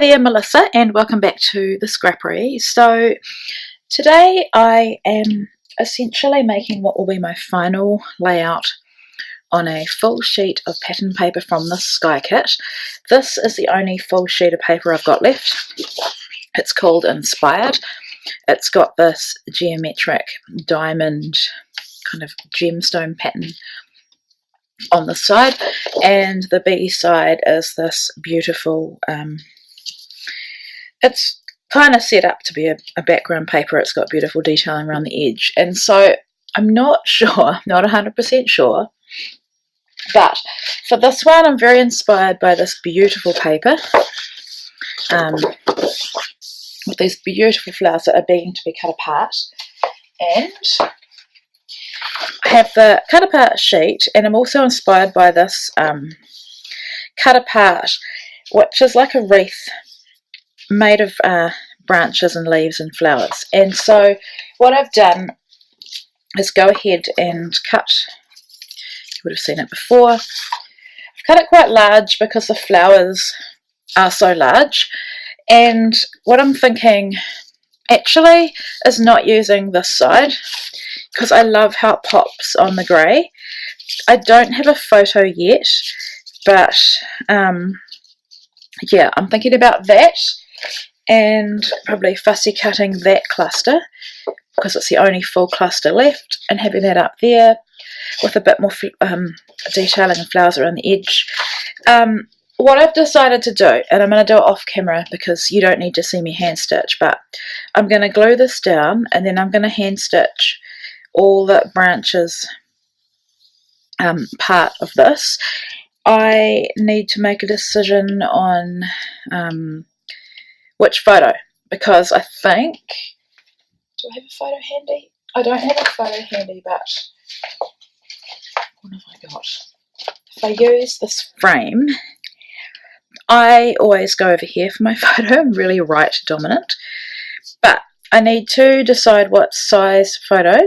there, Melissa, and welcome back to the Scrappery. So today I am essentially making what will be my final layout on a full sheet of pattern paper from the Skye kit. This is the only full sheet of paper I've got left. It's called Inspired. It's got this geometric diamond kind of gemstone pattern on the side, and the B side is this beautiful it's kind of set up to be a background paper. It's got beautiful detailing around the edge, and so I'm not sure, not 100% sure, but for this one I'm very inspired by this beautiful paper with these beautiful flowers that are beginning to be cut apart. And I have the cut apart sheet, and I'm also inspired by this cut apart, which is like a wreath made of branches and leaves and flowers. And so what I've done is go ahead and cut, you would have seen it before, I've cut it quite large because the flowers are so large. And what I'm thinking actually is not using this side, because I love how it pops on the grey. I don't have a photo yet, but yeah, I'm thinking about that, and probably fussy cutting that cluster because it's the only full cluster left, and having that up there with a bit more detailing and flowers around the edge. What I've decided to do, and I'm going to do it off camera because you don't need to see me hand stitch, but I'm going to glue this down and then I'm going to hand stitch all the branches part of this. I need to make a decision on which photo, because I think, do I have a photo handy? I don't have a photo handy, but what have I got? If I use this frame, I always go over here for my photo. I'm really right dominant, but I need to decide what size photo,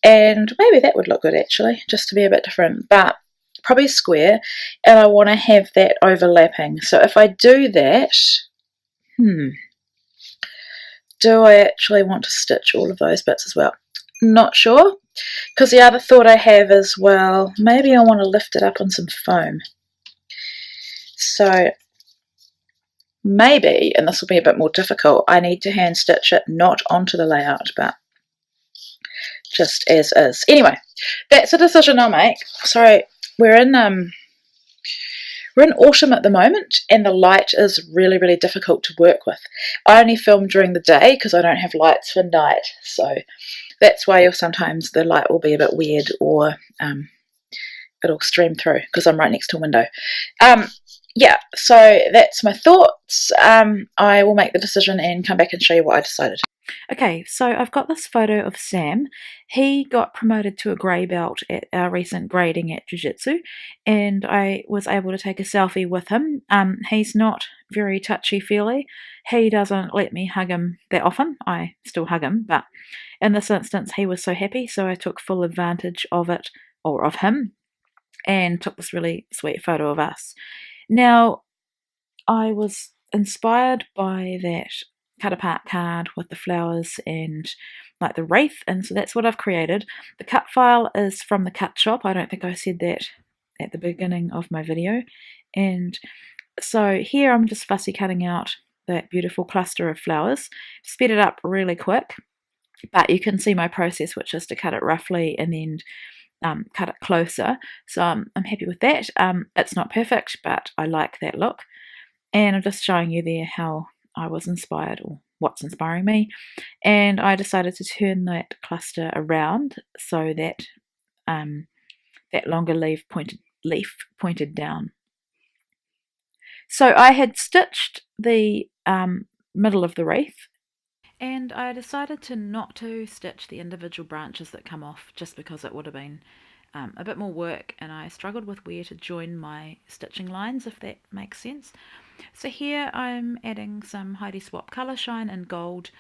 and maybe that would look good actually, just to be a bit different, but probably square, and I want to have that overlapping. So if I do that, do I actually want to stitch all of those bits as well? Not sure, because the other thought I have is, well, maybe I want to lift it up on some foam. So maybe, and this will be a bit more difficult, I need to hand stitch it not onto the layout, but just as is. Anyway, that's a decision I'll make. Sorry, we're in autumn at the moment, and the light is really, really difficult to work with. I only film during the day because I don't have lights for night, so that's why sometimes the light will be a bit weird, or it'll stream through because I'm right next to a window. Yeah, so that's my thoughts. I will make the decision and come back and show you what I decided. Okay, so I've got this photo of Sam. He got promoted to a grey belt at our recent grading at Jiu-Jitsu, and I was able to take a selfie with him. He's not very touchy-feely. He doesn't let me hug him that often. I still hug him, but in this instance he was so happy, so I took full advantage of it, or of him, and took this really sweet photo of us. Now, I was inspired by that cut apart card with the flowers and like the wreath, and so that's what I've created. The cut file is from the Cut Shoppe. I don't think I said that at the beginning of my video. And so here I'm just fussy cutting out that beautiful cluster of flowers. Sped it up really quick, but you can see my process, which is to cut it roughly and then cut it closer. So I'm happy with that. It's not perfect, but I like that look, and I'm just showing you there how I was inspired, or what's inspiring me. And I decided to turn that cluster around so that that longer leaf pointed down. So I had stitched the middle of the wreath, and I decided not to stitch the individual branches that come off, just because it would have been a bit more work, and I struggled with where to join my stitching lines, if that makes sense. So here I'm adding some Heidi Swap Colour Shine in gold,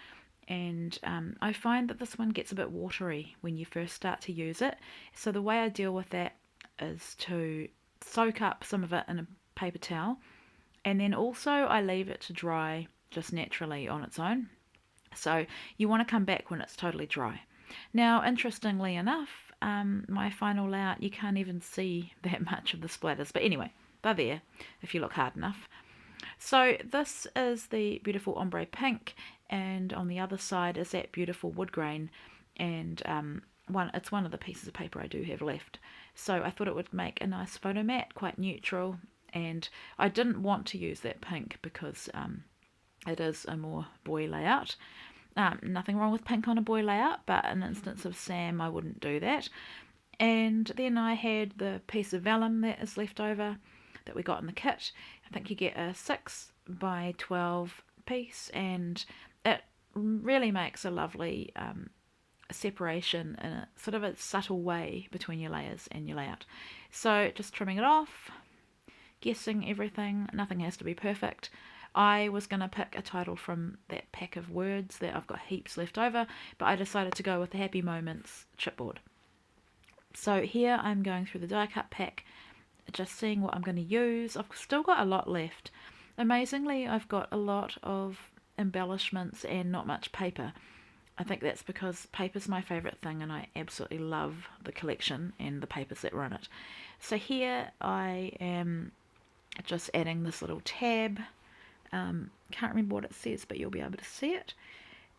and I find that this one gets a bit watery when you first start to use it. So the way I deal with that is to soak up some of it in a paper towel, And then also I leave it to dry just naturally on its own. So you want to come back when it's totally dry. Now, interestingly enough, my final layout, you can't even see that much of the splatters. But anyway, they're there if you look hard enough. So this is the beautiful ombre pink, and on the other side is that beautiful wood grain, and it's one of the pieces of paper I do have left. So I thought it would make a nice photo mat, quite neutral, and I didn't want to use that pink because it is a more boy layout. Nothing wrong with pink on a boy layout, but in instance of Sam I wouldn't do that. And then I had the piece of vellum that is left over that we got in the kit. I think you get a 6 by 12 piece, and it really makes a lovely separation in a sort of a subtle way between your layers and your layout. So just trimming it off, guessing everything, nothing has to be perfect. I was going to pick a title from that pack of words that I've got heaps left over, but I decided to go with the Happy Moments chipboard. So here I'm going through the die cut pack, just seeing what I'm going to use. I've still got a lot left. Amazingly, I've got a lot of embellishments and not much paper. I think that's because paper's my favourite thing, and I absolutely love the collection and the papers that were in it. So here I am just adding this little tab. Can't remember what it says, but you'll be able to see it.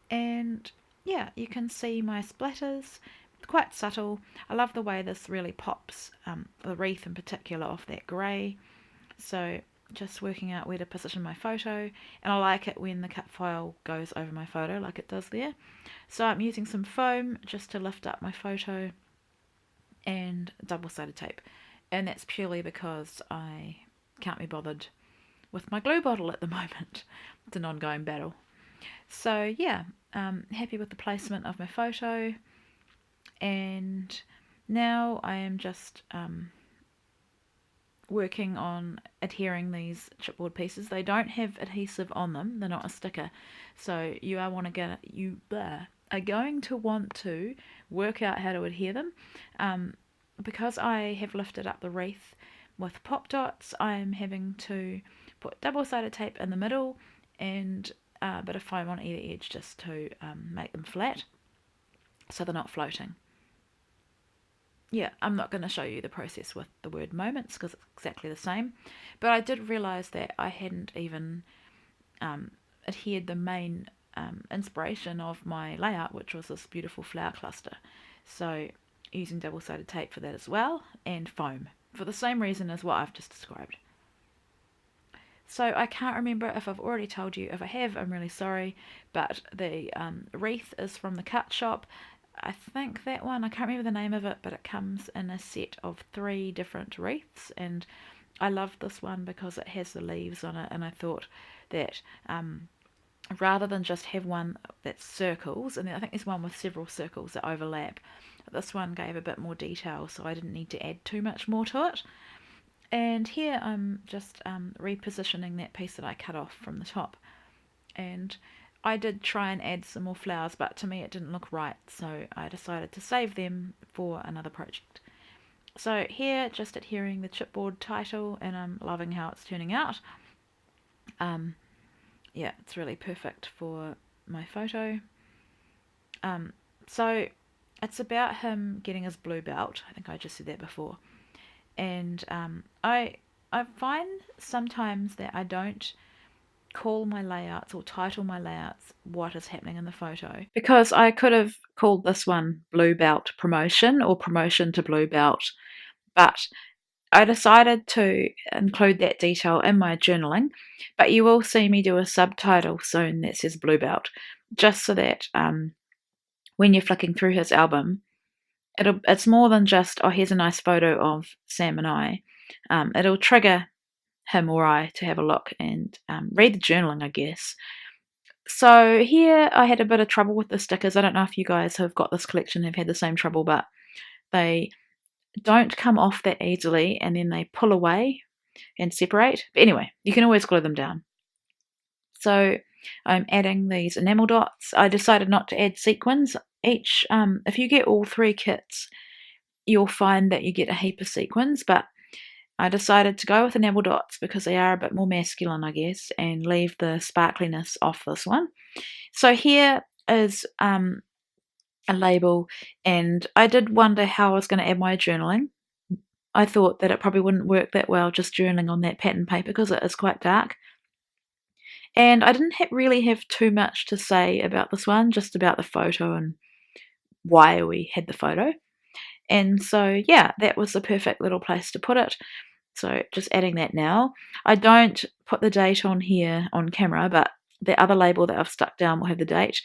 And yeah, you can see my splatters. Quite subtle. I love the way this really pops, the wreath in particular, off that grey. So just working out where to position my photo, and I like it when the cut file goes over my photo like it does there. So I'm using some foam just to lift up my photo, and double-sided tape, and that's purely because I can't be bothered with my glue bottle at the moment. It's an ongoing battle. So yeah, happy with the placement of my photo, and now I am just working on adhering these chipboard pieces. They don't have adhesive on them, they're not a sticker, so you are going to want to work out how to adhere them. Because I have lifted up the wreath with pop dots, I am having to put double-sided tape in the middle and a bit of foam on either edge just to make them flat so they're not floating. Yeah, I'm not going to show you the process with the word moments because it's exactly the same, but I did realise that I hadn't even adhered the main inspiration of my layout, which was this beautiful flower cluster. So using double-sided tape for that as well, and foam for the same reason as what I've just described. So I can't remember if I've already told you. If I have, I'm really sorry, but the wreath is from the Cut Shoppe. I think that one, I can't remember the name of it, but it comes in a set of 3 different wreaths, and I love this one because it has the leaves on it, and I thought that rather than just have one that circles, and I think there's one with several circles that overlap, this one gave a bit more detail, so I didn't need to add too much more to it. And here I'm just repositioning that piece that I cut off from the top, and I did try and add some more flowers, but to me it didn't look right, so I decided to save them for another project. So here, just adhering the chipboard title, and I'm loving how it's turning out. Yeah, it's really perfect for my photo. So it's about him getting his blue belt. I think I just said that before. And I find sometimes that I don't call my layouts or title my layouts what is happening in the photo, because I could have called this one Blue Belt Promotion or Promotion to Blue Belt, but I decided to include that detail in my journaling. But you will see me do a subtitle soon that says Blue Belt, just so that when you're flicking through his album, it's more than just, oh, here's a nice photo of Sam and I. It'll trigger him or I to have a look and read the journaling, I guess. So here I had a bit of trouble with the stickers. I don't know if you guys who have got this collection have had the same trouble, but they don't come off that easily, and then they pull away and separate. But anyway, you can always glue them down. So I'm adding these enamel dots. I decided not to add sequins. If you get all 3 kits, you'll find that you get a heap of sequins, but I decided to go with enamel dots because they are a bit more masculine, I guess, and leave the sparkliness off this one. So here is a label, and I did wonder how I was going to add my journaling. I thought that it probably wouldn't work that well just journaling on that pattern paper because it is quite dark. And I didn't really have too much to say about this one, just about the photo and why we had the photo. And so, yeah, that was the perfect little place to put it. So just adding that now. I don't put the date on here on camera, but the other label that I've stuck down will have the date.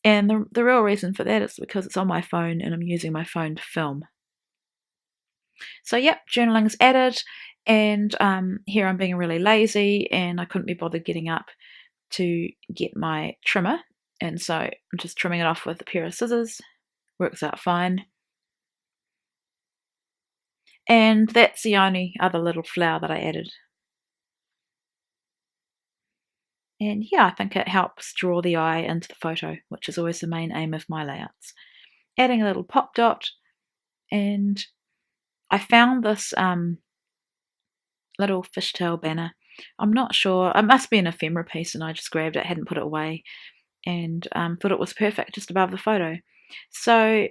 And the real reason for that is because it's on my phone and I'm using my phone to film. So, yep, journaling's added. And here I'm being really lazy and I couldn't be bothered getting up to get my trimmer, and so I'm just trimming it off with a pair of scissors. Works out fine. And that's the only other little flower that I added. And yeah, I think it helps draw the eye into the photo, which is always the main aim of my layouts. Adding a little pop dot, and I found this little fishtail banner. I'm not sure, it must be an ephemera piece and I just grabbed it, hadn't put it away, and thought it was perfect just above the photo. So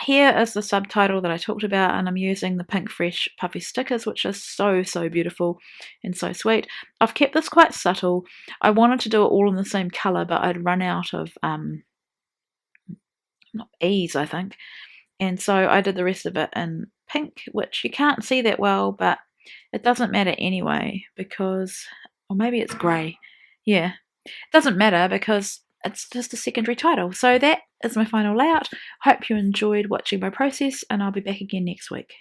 here is the subtitle that I talked about, and I'm using the Pink Fresh puffy stickers, which are so beautiful and so sweet. I've kept this quite subtle. I wanted to do it all in the same colour, but I'd run out of not ease, I think, and so I did the rest of it in pink, which you can't see that well, but it doesn't matter anyway because, or maybe it's grey. Yeah, it doesn't matter because it's just a secondary title. So that is my final layout. Hope you enjoyed watching my process, and I'll be back again next week.